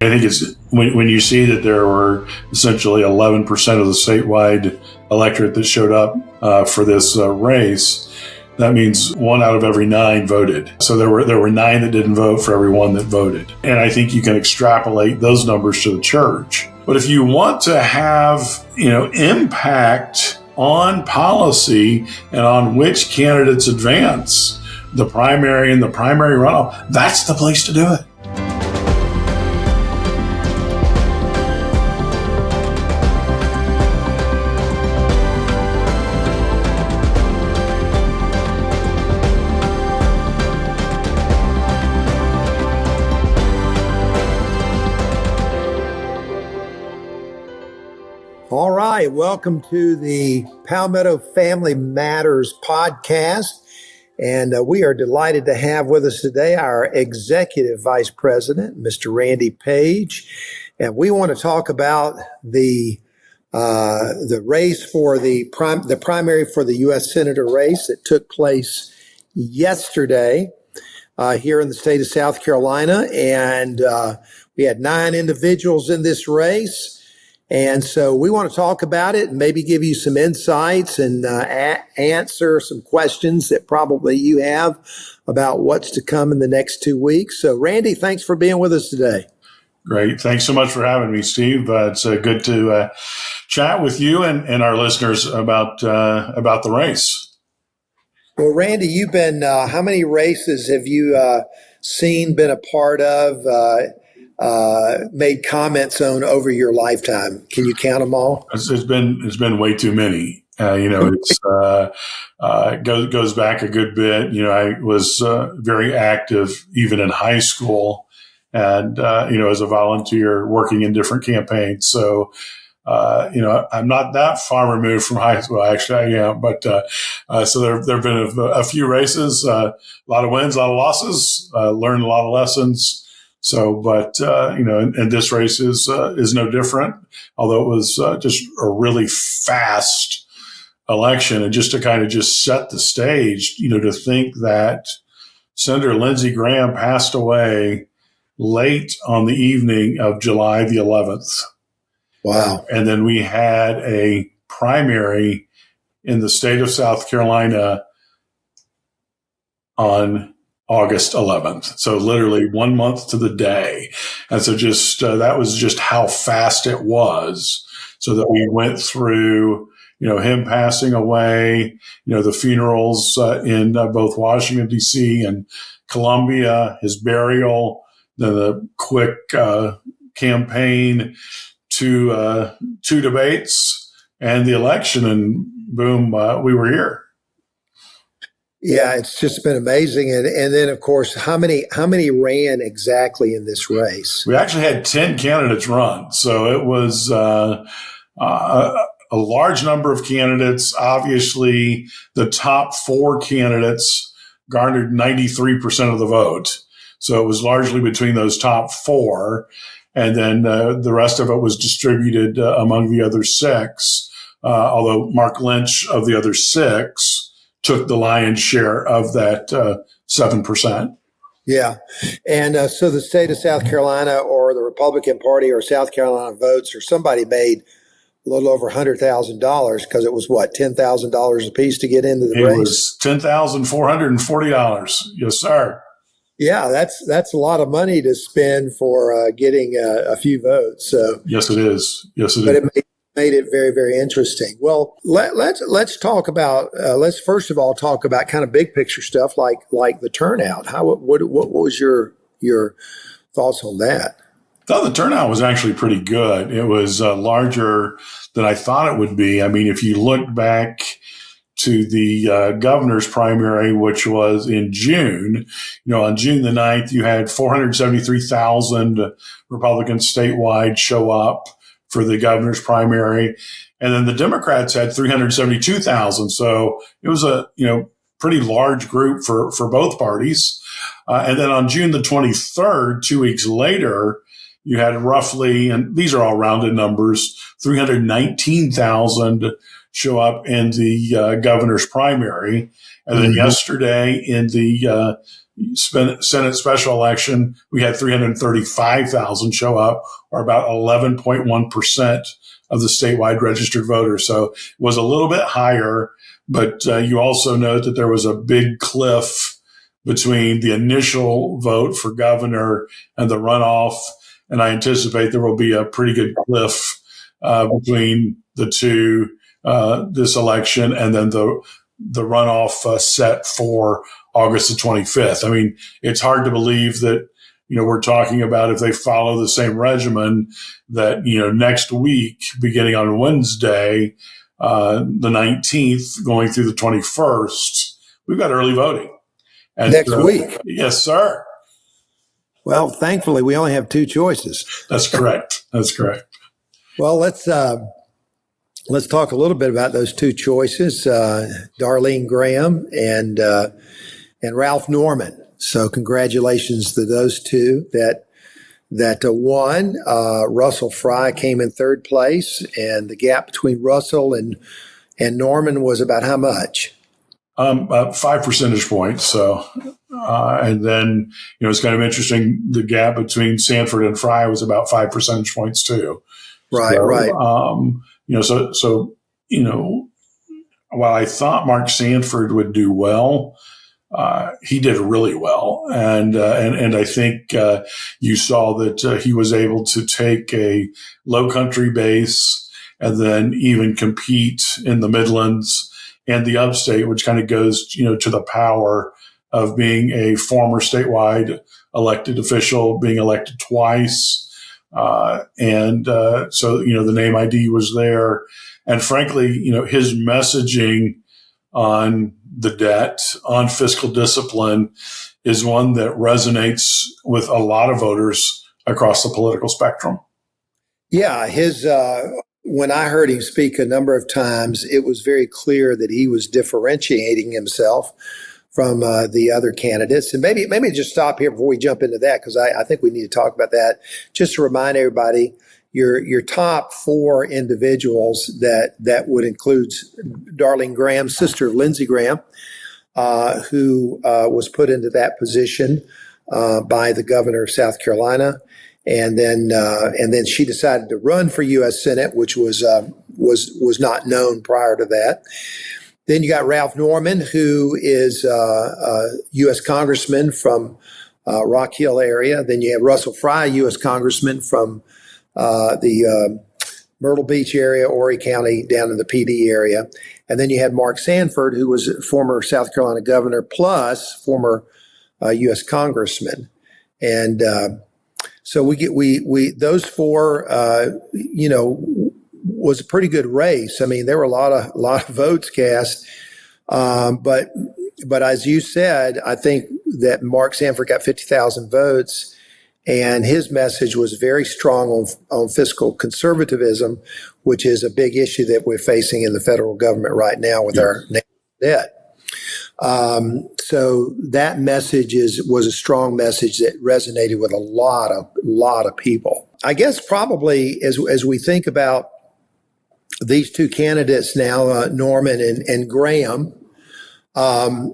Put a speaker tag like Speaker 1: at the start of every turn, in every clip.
Speaker 1: I think it's when you see that there were essentially 11% of the statewide electorate that showed up for this race. That means 1 out of every 9 voted. So there were 9 that didn't vote for every 1 that voted. And I think you can extrapolate those numbers to the church. But if you want to have, impact on policy and on which candidates advance, the primary and the primary runoff, that's the place to do it.
Speaker 2: All right, welcome to the Palmetto Family Matters podcast. And we are delighted to have with us today our Executive Vice President, Mr. Randy Page. And we want to talk about the race for the primary for the U.S. Senator race that took place yesterday here in the state of South Carolina. And we had 9 individuals in this race. And so we want to talk about it and maybe give you some insights and answer some questions that probably you have about what's to come in the next 2 weeks. So, Randy, thanks for being with us today.
Speaker 1: Great. Thanks so much for having me, Steve. It's good to chat with you and our listeners about the race.
Speaker 2: Well, Randy, you've been, how many races have you seen, been a part of, made comments on over your lifetime? Can you count them all?
Speaker 1: It's been way too many. It's goes back a good bit. I was very active even in high school, and as a volunteer working in different campaigns. So I'm not that far removed from high school. Actually, I am. But so there've been a few races, a lot of wins, a lot of losses. Learned a lot of lessons. So, but, and this race is no different, although it was just a really fast election. And just to kind of just set the stage, to think that Senator Lindsey Graham passed away late on the evening of July the 11th.
Speaker 2: Wow.
Speaker 1: And then we had a primary in the state of South Carolina on August 11th. So literally 1 month to the day. And so just, that was just how fast it was, so that we went through, him passing away, the funerals, in both Washington, D.C. and Columbia, his burial, then the quick, campaign, two debates and the election, and boom, we were here.
Speaker 2: Yeah, it's just been amazing. And then, of course, how many ran exactly in this race?
Speaker 1: We actually had 10 candidates run. So it was a large number of candidates. Obviously, the top 4 candidates garnered 93% of the vote. So it was largely between those top 4. And then the rest of it was distributed among the other 6, although Mark Lynch of the other 6 took the lion's share of that 7%.
Speaker 2: Yeah. And so the state of South Carolina, or the Republican Party, or South Carolina Votes, or somebody made a little over $100,000, because it was what, $10,000 a piece to get into the race?
Speaker 1: It was $10,440. Yes, sir.
Speaker 2: Yeah, that's a lot of money to spend for getting a few votes. So
Speaker 1: yes, it is. Yes, it is.
Speaker 2: But it made it very, very interesting. Well, let's talk about let's first of all talk about kind of big picture stuff like the turnout. What was your thoughts on that?
Speaker 1: I thought the turnout was actually pretty good. It was larger than I thought it would be. I mean, if you look back to the governor's primary, which was in June, on June the 9th, you had 473,000 Republicans statewide show up for the governor's primary. And then the Democrats had 372,000. So it was a, pretty large group for both parties. And then on June the 23rd, 2 weeks later, you had roughly, and these are all rounded numbers, 319,000 show up in the governor's primary. And then yesterday in the Senate special election, we had 335,000 show up, or about 11.1% of the statewide registered voters. So it was a little bit higher, but you also note that there was a big cliff between the initial vote for governor and the runoff. And I anticipate there will be a pretty good cliff between the two this election, and then the runoff set for August the 25th. I mean, it's hard to believe that, we're talking about, if they follow the same regimen, that, next week, beginning on Wednesday, the 19th, going through the 21st, we've got early voting. And
Speaker 2: Next week?
Speaker 1: Yes, sir.
Speaker 2: Well, thankfully, we only have two choices.
Speaker 1: That's correct. That's correct.
Speaker 2: Well, let's talk a little bit about those two choices, Darlene Graham and Ralph Norman. So congratulations to those two that won. Russell Fry came in third place, and the gap between Russell and Norman was about how much?
Speaker 1: About 5 percentage points. So, and then, it's kind of interesting. The gap between Sanford and Fry was about 5 percentage points too.
Speaker 2: Right,
Speaker 1: so,
Speaker 2: right.
Speaker 1: While I thought Mark Sanford would do well, he did really well. And I think, you saw that he was able to take a low country base and then even compete in the Midlands and the upstate, which kind of goes, to the power of being a former statewide elected official, being elected twice. So, the name ID was there. And frankly, his messaging on the debt, on fiscal discipline, is one that resonates with a lot of voters across the political spectrum.
Speaker 2: Yeah, when I heard him speak a number of times, it was very clear that he was differentiating himself from the other candidates. And maybe just stop here before we jump into that, because I think we need to talk about that. Just to remind everybody, your top four individuals that would include Darlene Graham, sister of Lindsey Graham, who was put into that position by the governor of South Carolina. And then she decided to run for U.S. Senate, which was not known prior to that. Then you got Ralph Norman, who is a U.S. congressman from Rock Hill area. Then you have Russell Fry, U.S. congressman from the Myrtle Beach area, Horry County, down in the PD area. And then you had Mark Sanford, who was a former South Carolina governor, plus former U.S. congressman. And so we those four, was a pretty good race. I mean, there were a lot of votes cast, but as you said, I think that Mark Sanford got 50,000 votes, and his message was very strong on fiscal conservatism, which is a big issue that we're facing in the federal government right now with our debt. So that message was a strong message that resonated with a lot of people. I guess probably as we think about these two candidates now, Norman and Graham, I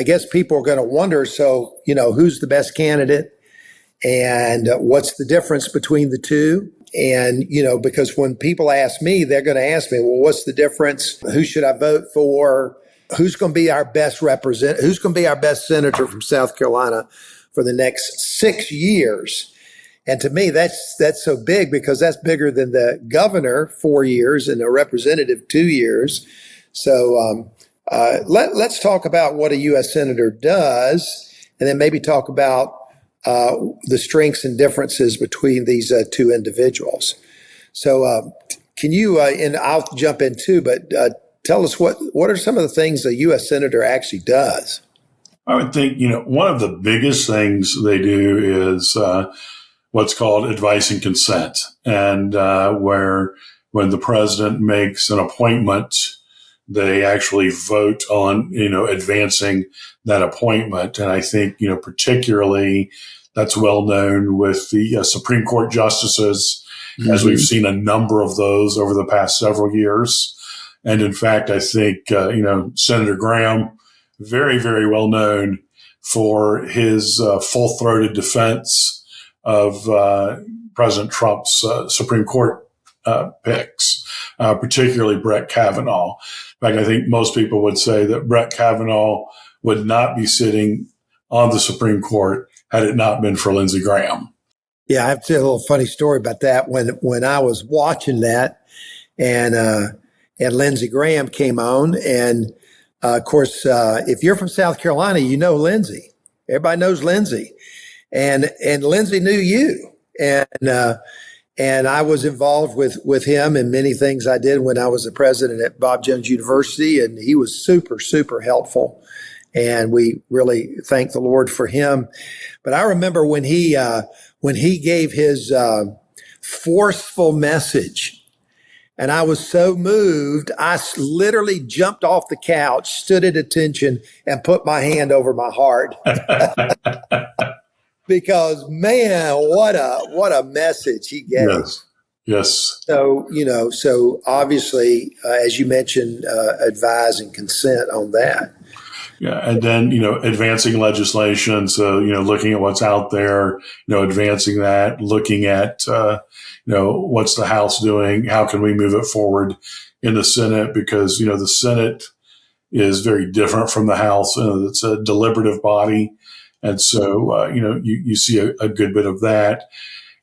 Speaker 2: guess people are going to wonder, so, who's the best candidate and what's the difference between the two? And, because when people ask me, they're going to ask me, well, what's the difference? Who should I vote for? Who's going to be our best who's going to be our best senator from South Carolina for the next 6 years? And to me, that's so big, because that's bigger than the governor 4 years and a representative 2 years. So let's talk about what a U.S. senator does, and then maybe talk about the strengths and differences between these two individuals. So can you, and I'll jump in too, but tell us what are some of the things a U.S. senator actually does?
Speaker 1: I would think, one of the biggest things they do is what's called advice and consent, and where when the president makes an appointment, they actually vote on, advancing that appointment. And I think, particularly that's well known with the Supreme Court justices, as we've seen a number of those over the past several years. And in fact, I think, Senator Graham, very, very well known for his full-throated defense of President Trump's Supreme Court picks, particularly Brett Kavanaugh. In fact, I think most people would say that Brett Kavanaugh would not be sitting on the Supreme Court had it not been for Lindsey Graham.
Speaker 2: Yeah, I have to tell you a little funny story about that. When I was watching that, and Lindsey Graham came on, and of course, if you're from South Carolina, you know Lindsey. Everybody knows Lindsey, and Lindsey knew you, and I was involved with him in many things I did when I was the president at Bob Jones University, and he was super helpful, and we really thank the Lord for him. But I remember when he gave his forceful message. And I was so moved, I literally jumped off the couch, stood at attention, and put my hand over my heart. Because, man, what a message he gave.
Speaker 1: Yes.
Speaker 2: So obviously, as you mentioned, advise and consent on that.
Speaker 1: Yeah. And then, advancing legislation. So, looking at what's out there, advancing that, looking at, what's the House doing? How can we move it forward in the Senate? Because, the Senate is very different from the House. It's a deliberative body. And so, you see a good bit of that.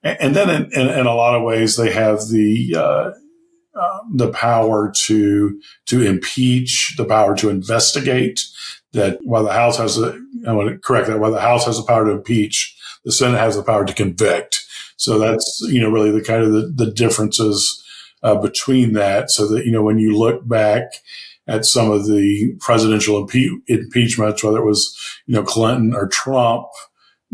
Speaker 1: And then in a lot of ways, they have the power to impeach, the power to investigate. That while the House has while the House has the power to impeach, the Senate has the power to convict. So that's, really the kind of the differences between that. So that, when you look back at some of the presidential impeachments, whether it was, Clinton or Trump,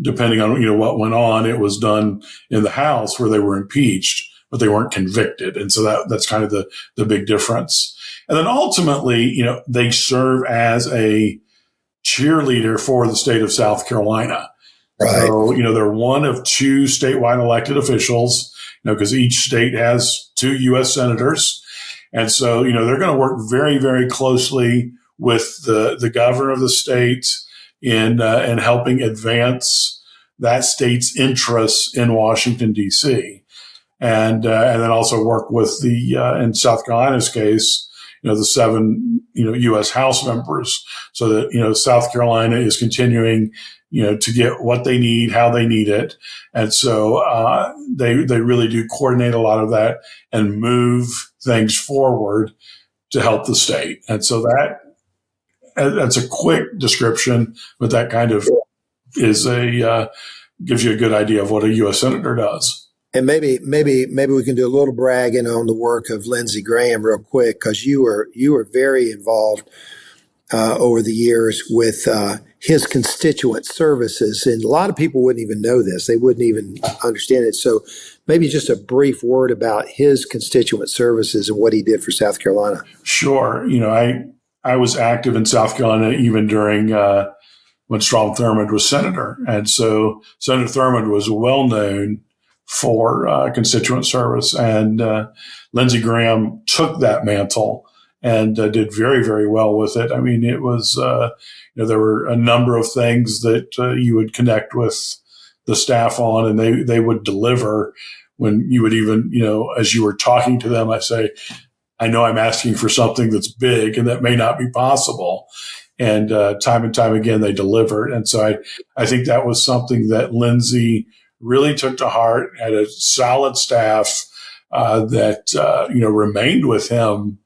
Speaker 1: depending on, what went on, it was done in the House where they were impeached, but they weren't convicted. And so that's kind of the big difference. And then ultimately, they serve as a cheerleader for the state of South Carolina.
Speaker 2: Right.
Speaker 1: So, they're one of two statewide elected officials, because each state has 2 U.S. senators. And so, they're going to work very, very closely with the governor of the state in helping advance that state's interests in Washington, D.C. And then also work with in South Carolina's case, the 7, U.S. House members, so that, South Carolina is continuing, to get what they need, how they need it. And so they really do coordinate a lot of that and move things forward to help the state. And so that's a quick description, but that kind of is gives you a good idea of what a U.S. Senator does.
Speaker 2: And maybe we can do a little bragging on the work of Lindsey Graham real quick, because you were very involved over the years with his constituent services, and a lot of people wouldn't even know this; they wouldn't even understand it. So maybe just a brief word about his constituent services and what he did for South Carolina.
Speaker 1: Sure, I was active in South Carolina even during when Strom Thurmond was senator, and so Senator Thurmond was well known for constituent service. And Lindsey Graham took that mantle and did very, very well with it. I mean, it was, there were a number of things that you would connect with the staff on, and they would deliver when you would even, as you were talking to them, I say, I know I'm asking for something that's big and that may not be possible. And time and time again, they delivered. And so I think that was something that Lindsey really took to heart, had a solid staff that, remained with him,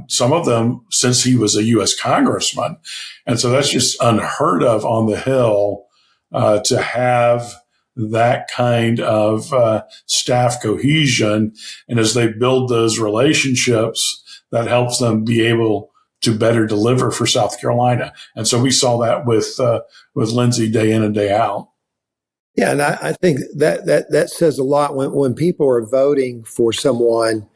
Speaker 1: some of them since he was a U.S. congressman. And so that's just unheard of on the Hill to have that kind of staff cohesion. And as they build those relationships, that helps them be able to better deliver for South Carolina. And so we saw that with Lindsey day in and day out.
Speaker 2: Yeah, and I think that says a lot when people are voting for someone.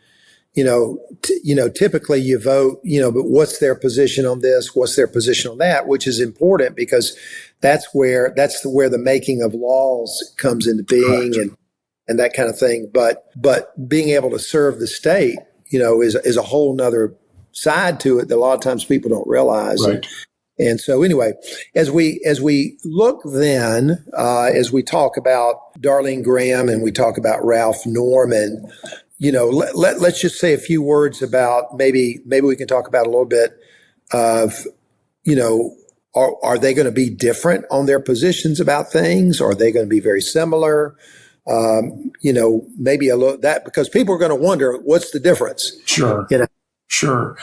Speaker 2: Typically you vote, but what's their position on this? What's their position on that? Which is important because that's where the making of laws comes into being. Correct. and that kind of thing. But being able to serve the state, is a whole nother side to it that a lot of times people don't realize.
Speaker 1: Right.
Speaker 2: And so anyway, as we look then, as we talk about Darlene Graham and we talk about Ralph Norman, let's just say a few words about maybe we can talk about a little bit of, are they going to be different on their positions about things? Are they going to be very similar? Maybe a little that because people are going to wonder what's the difference.
Speaker 1: Sure. Sure.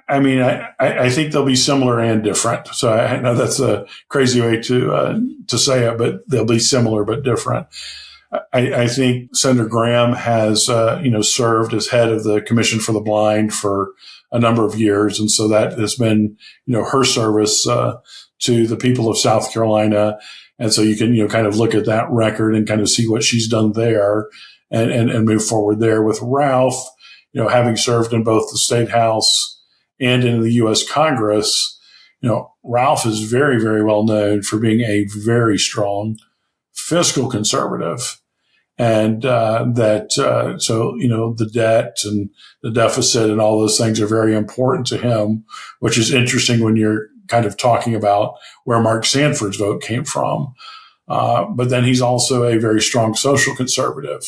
Speaker 1: I think they'll be similar and different. So I know that's a crazy way to say it, but they'll be similar but different. I think Senator Graham has, served as head of the Commission for the Blind for a number of years. And so that has been, her service to the people of South Carolina. And so you can, kind of look at that record and kind of see what she's done there and move forward there. With Ralph, having served in both the State House and in the U.S. Congress, Ralph is very, very well known for being a very strong fiscal conservative. And the debt and the deficit and all those things are very important to him, which is interesting when you're kind of talking about where Mark Sanford's vote came from. But then he's also a very strong social conservative.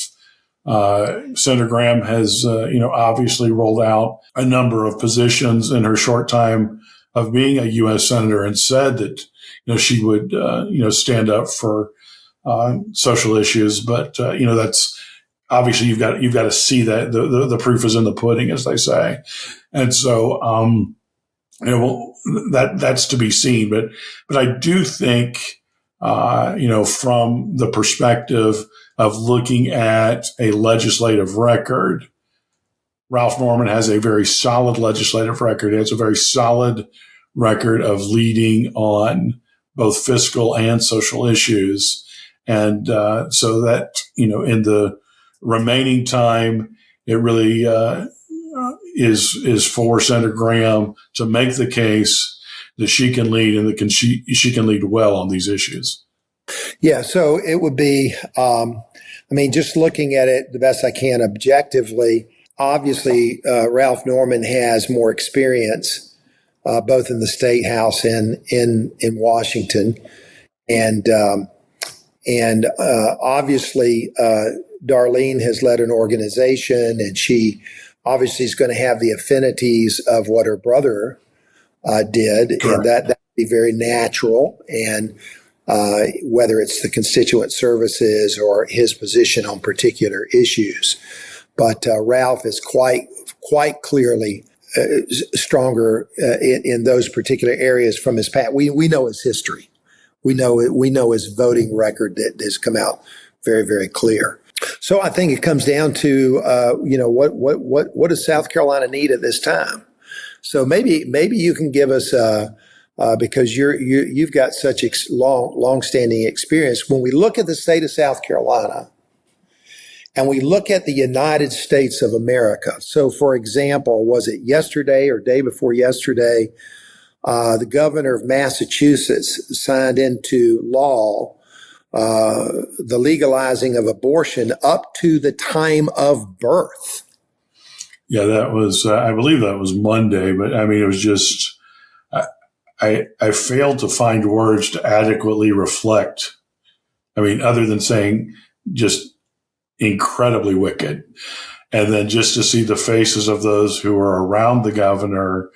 Speaker 1: Senator Graham has, obviously rolled out a number of positions in her short time of being a U.S. Senator and said that, she would, stand up for social issues. But, that's obviously you've got to see that the proof is in the pudding, as they say. And so, that's to be seen. But I do think, from the perspective of looking at a legislative record, Ralph Norman has a very solid legislative record. He has a very solid record of leading on both fiscal and social issues. And so that, in the remaining time, it really is for Senator Graham to make the case that she can lead and that she can lead well on these issues.
Speaker 2: Yeah, so it would be, just looking at it the best I can objectively, obviously Ralph Norman has more experience both in the State House and in Washington. And obviously Darlene has led an organization, and she obviously is going to have the affinities of what her brother did. Correct. And that would be very natural. And whether it's the constituent services or his position on particular issues. But Ralph is quite clearly stronger in those particular areas from his past. We know his history. We know his voting record that has come out very, very clear. So I think it comes down to what does South Carolina need at this time? So maybe you can give us because you've got such long-standing experience. When we look at the state of South Carolina and we look at the United States of America, so for example, was it yesterday or day before yesterday, the governor of Massachusetts signed into law the legalizing of abortion up to the time of birth.
Speaker 1: Yeah, that was, I believe that was Monday, but it was just, I failed to find words to adequately reflect. Other than saying just incredibly wicked. And then just to see the faces of those who were around the governor,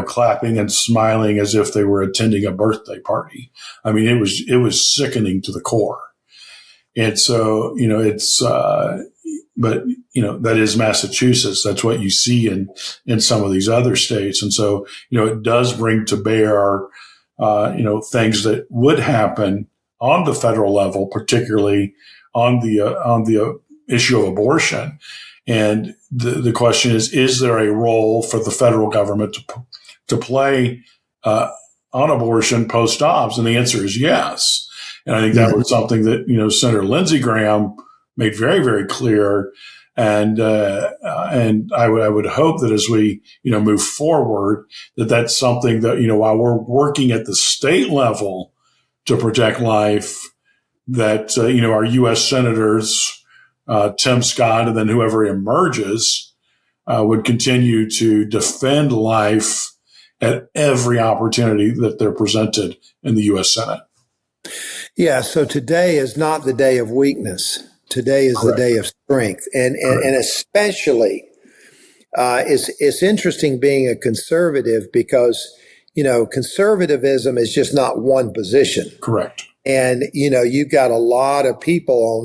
Speaker 1: clapping and smiling as if they were attending a birthday party. It was sickening to the core. And so, but that is Massachusetts. That's what you see in some of these other states. And so, it does bring to bear, things that would happen on the federal level, particularly on the issue of abortion. And the question is there a role for the federal government to play on abortion post-obs? And the answer is yes. And I think that was something that, Senator Lindsey Graham made very, very clear. And I would hope that as we, move forward, that's something that, while we're working at the state level to protect life, that, our U.S. senators, Tim Scott, and then whoever emerges, would continue to defend life at every opportunity that they're presented in the U.S. Senate.
Speaker 2: Yeah, so today is not the day of weakness. Today is the
Speaker 1: Correct.
Speaker 2: day of strength. And
Speaker 1: Correct.
Speaker 2: especially, it's interesting being a conservative because, conservatism is just not one position.
Speaker 1: Correct.
Speaker 2: And, you've got a lot of people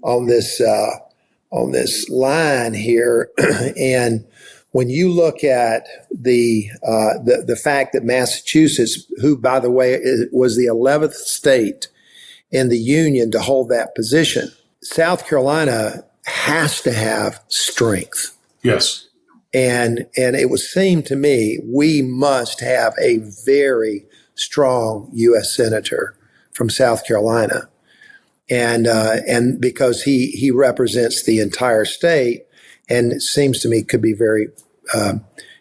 Speaker 2: on this line here. And when you look at the fact that Massachusetts, who, by the way, was the 11th state in the union to hold that position, South Carolina has to have strength.
Speaker 1: Yes.
Speaker 2: And it would seem to me we must have a very strong U.S. senator from South Carolina, and because he represents the entire state, and it seems to me could be very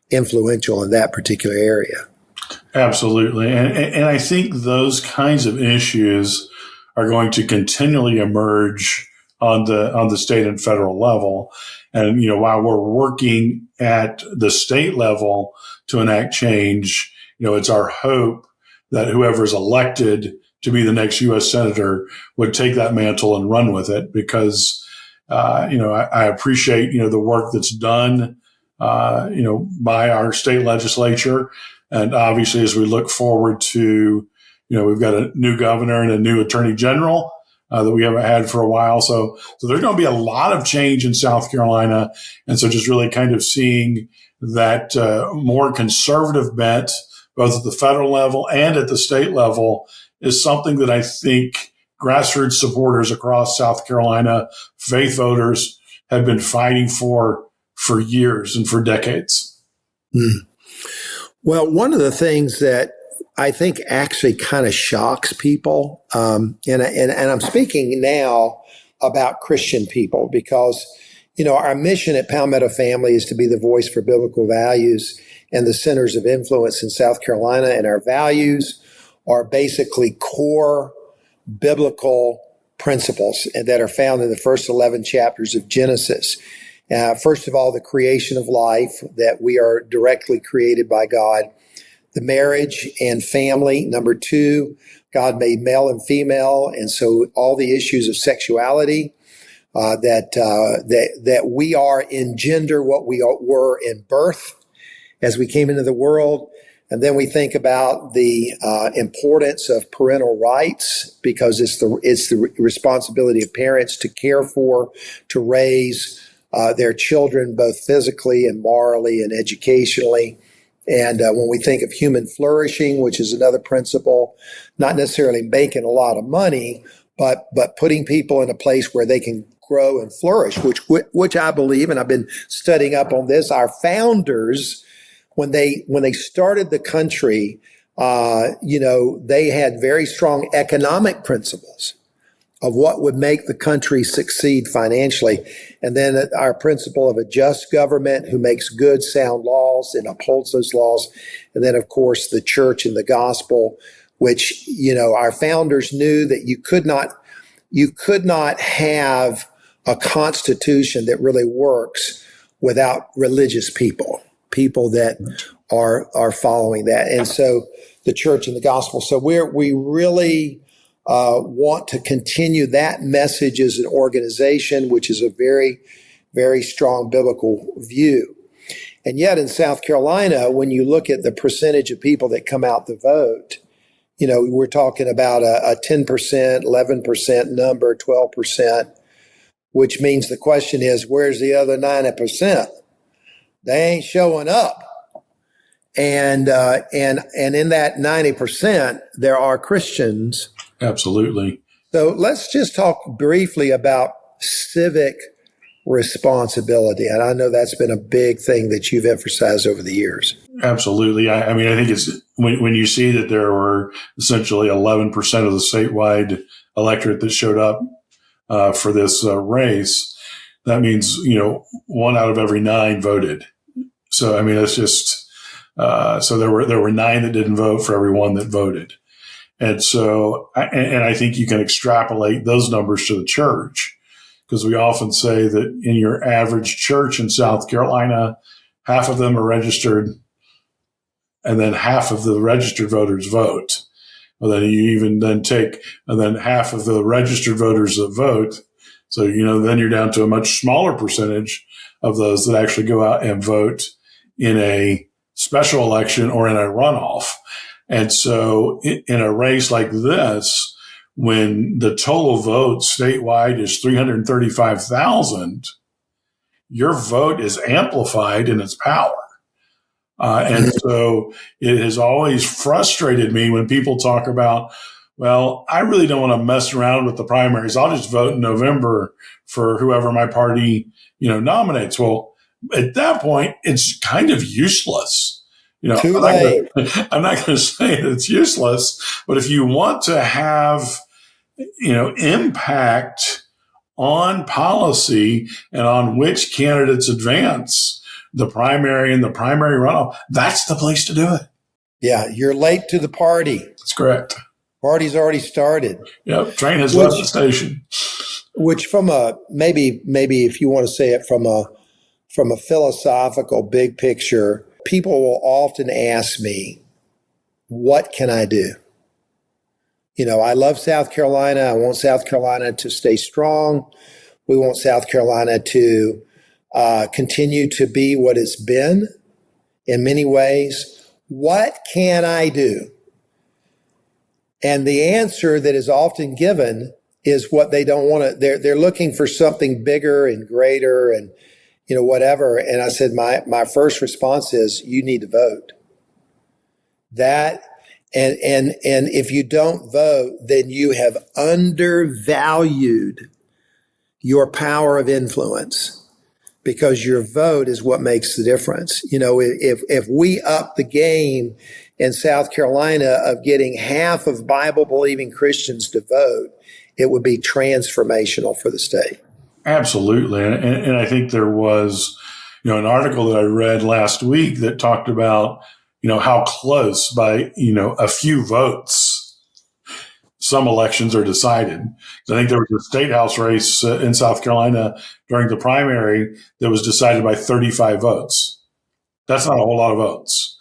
Speaker 2: influential in that particular area.
Speaker 1: Absolutely. And I think those kinds of issues are going to continually emerge on the state and federal level. And, while we're working at the state level to enact change, it's our hope that whoever is elected to be the next U.S. senator would take that mantle and run with it because, I appreciate, the work that's done, by our state legislature. And obviously, as we look forward to, we've got a new governor and a new attorney general that we haven't had for a while. So there's going to be a lot of change in South Carolina. And so just really kind of seeing that more conservative bent, both at the federal level and at the state level, is something that I think grassroots supporters across South Carolina, faith voters, have been fighting for years and for decades.
Speaker 2: Mm. Well, one of the things that I think actually kind of shocks people, and I'm speaking now about Christian people because, our mission at Palmetto Family is to be the voice for biblical values and the centers of influence in South Carolina. And our values are basically core biblical principles that are found in the first 11 chapters of Genesis. First of all, the creation of life, that we are directly created by God. The marriage and family. Number two, God made male and female, and so all the issues of sexuality, that we are in gender what we were in birth as we came into the world. And then we think about the importance of parental rights because it's the responsibility of parents to care for, to raise their children both physically and morally and educationally. And when we think of human flourishing, which is another principle, not necessarily making a lot of money, but putting people in a place where they can grow and flourish, which I believe, and I've been studying up on this, our founders, when they started the country, they had very strong economic principles of what would make the country succeed financially. And then our principle of a just government who makes good, sound laws and upholds those laws. And then, of course, the church and the gospel, which, our founders knew that you could not have a constitution that really works without religious people that are following that. And so the church and the gospel. So we really want to continue that message as an organization, which is a very, very strong biblical view. And yet in South Carolina, when you look at the percentage of people that come out to vote, we're talking about a 10%, 11% number, 12%, which means the question is, where's the other 90%? They ain't showing up. And in that 90%, there are Christians.
Speaker 1: Absolutely.
Speaker 2: So let's just talk briefly about civic responsibility. And I know that's been a big thing that you've emphasized over the years.
Speaker 1: Absolutely. I mean, I think it's when you see that there were essentially 11% of the statewide electorate that showed up for this race, that means, 1 out of every 9 voted. So, I mean, it's just, so there were 9 that didn't vote for every 1 that voted. And so, and I think you can extrapolate those numbers to the church, because we often say that in your average church in South Carolina, half of them are registered and then half of the registered voters vote. And then you even then take, and then half of the registered voters that vote. So, then you're down to a much smaller percentage of those that actually go out and vote in a special election or in a runoff. And so in a race like this, when the total vote statewide is 335,000, your vote is amplified in its power. And so it has always frustrated me when people talk about, well, I really don't want to mess around with the primaries. I'll just vote in November for whoever my party, nominates. Well, at that point, it's kind of useless.
Speaker 2: Too late.
Speaker 1: I'm not going to say that it's useless, but if you want to have, impact on policy and on which candidates advance, the primary and the primary runoff, that's the place to do it.
Speaker 2: Yeah, you're late to the party.
Speaker 1: That's correct.
Speaker 2: Party's already started.
Speaker 1: Yep, train has left the station.
Speaker 2: Which from a, maybe if you want to say it from a philosophical big picture, people will often ask me, what can I do? I love South Carolina. I want South Carolina to stay strong. We want South Carolina to continue to be what it's been in many ways. What can I do? And the answer that is often given is what they don't want to. They're looking for something bigger and greater and whatever. And I said my first response is, you need to vote. That and if you don't vote, then you have undervalued your power of influence, because your vote is what makes the difference. If we up the game in South Carolina of getting half of Bible-believing Christians to vote, it would be transformational for the state.
Speaker 1: Absolutely. And I think there was, an article that I read last week that talked about, how close by, a few votes some elections are decided. I think there was a state house race in South Carolina during the primary that was decided by 35 votes. That's not a whole lot of votes.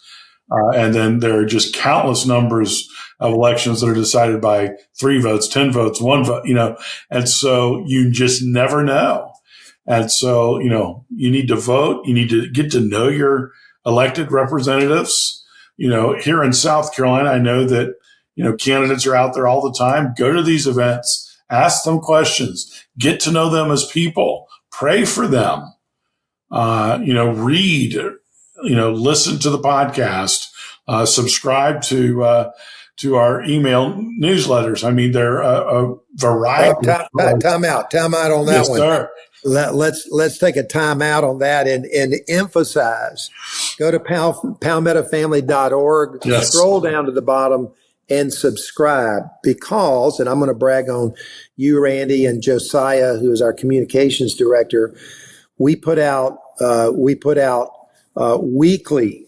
Speaker 1: And then there are just countless numbers of elections that are decided by 3 votes, 10 votes, 1 vote, and so you just never know. And so, you need to vote. You need to get to know your elected representatives. Here in South Carolina, I know that, candidates are out there all the time. Go to these events, ask them questions, get to know them as people, pray for them, read, listen to the podcast, subscribe to our email newsletters. I mean, there are a variety.
Speaker 2: Time out on that
Speaker 1: yes,
Speaker 2: one.
Speaker 1: Sir.
Speaker 2: Let's take a time out on that and emphasize. Go to palmettofamily.org,
Speaker 1: yes.
Speaker 2: Scroll down to the bottom and subscribe, because, and I'm going to brag on you, Randy, and Josiah, who is our communications director. We put out weekly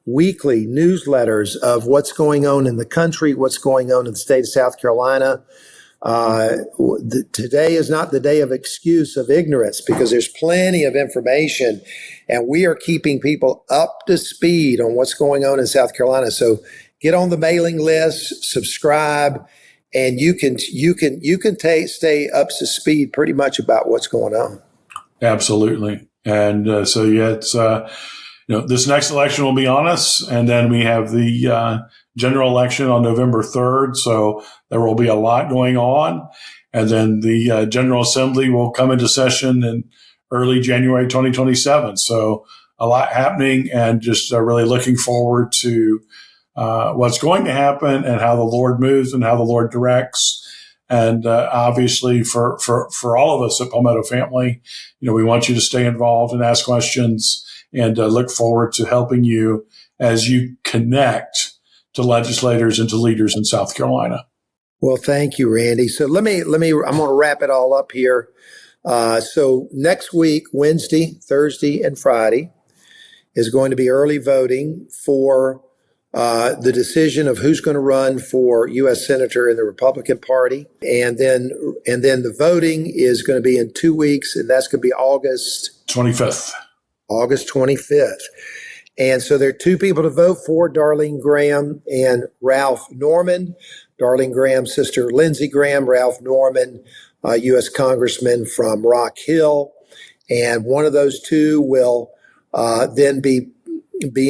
Speaker 2: newsletters of what's going on in the country, what's going on in the state of South Carolina. Today is not the day of excuse of ignorance, because there's plenty of information, and we are keeping people up to speed on what's going on in South Carolina. So get on the mailing list, subscribe, and you can stay up to speed pretty much about what's going on.
Speaker 1: Absolutely. And it's this next election will be on us, and then we have the general election on November 3rd. So there will be a lot going on. And then the General Assembly will come into session in early January 2027. So a lot happening, and just really looking forward to what's going to happen and how the Lord moves and how the Lord directs. And obviously for all of us at Palmetto Family, we want you to stay involved and ask questions, and look forward to helping you as you connect to legislators and to leaders in South Carolina.
Speaker 2: Well, thank you, Randy. So I'm going to wrap it all up here. So next week, Wednesday, Thursday, and Friday is going to be early voting for the decision of who's going to run for U.S. Senator in the Republican Party. And then the voting is going to be in 2 weeks, and that's going to be August
Speaker 1: 25th.
Speaker 2: August 25th. And so there are two people to vote for, Darlene Graham and Ralph Norman. Darlene Graham's sister, Lindsey Graham, Ralph Norman, U.S. Congressman from Rock Hill. And one of those two will then be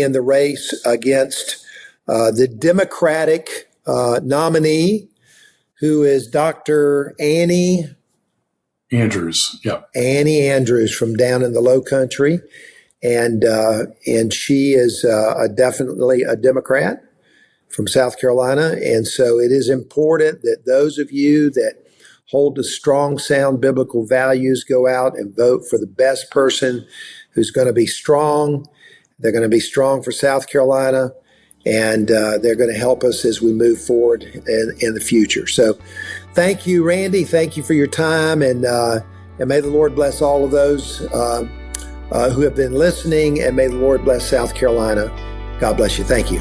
Speaker 2: in the race against the Democratic nominee, who is Dr. Annie
Speaker 1: Andrews. Yeah.
Speaker 2: Annie Andrews from down in the Low Country. And she is definitely a Democrat from South Carolina. And so it is important that those of you that hold to strong, sound biblical values go out and vote for the best person who's going to be strong. They're going to be strong for South Carolina, and they're going to help us as we move forward in the future. So thank you, Randy. Thank you for your time, and may the Lord bless all of those who have been listening, and may the Lord bless South Carolina. God bless you. Thank you.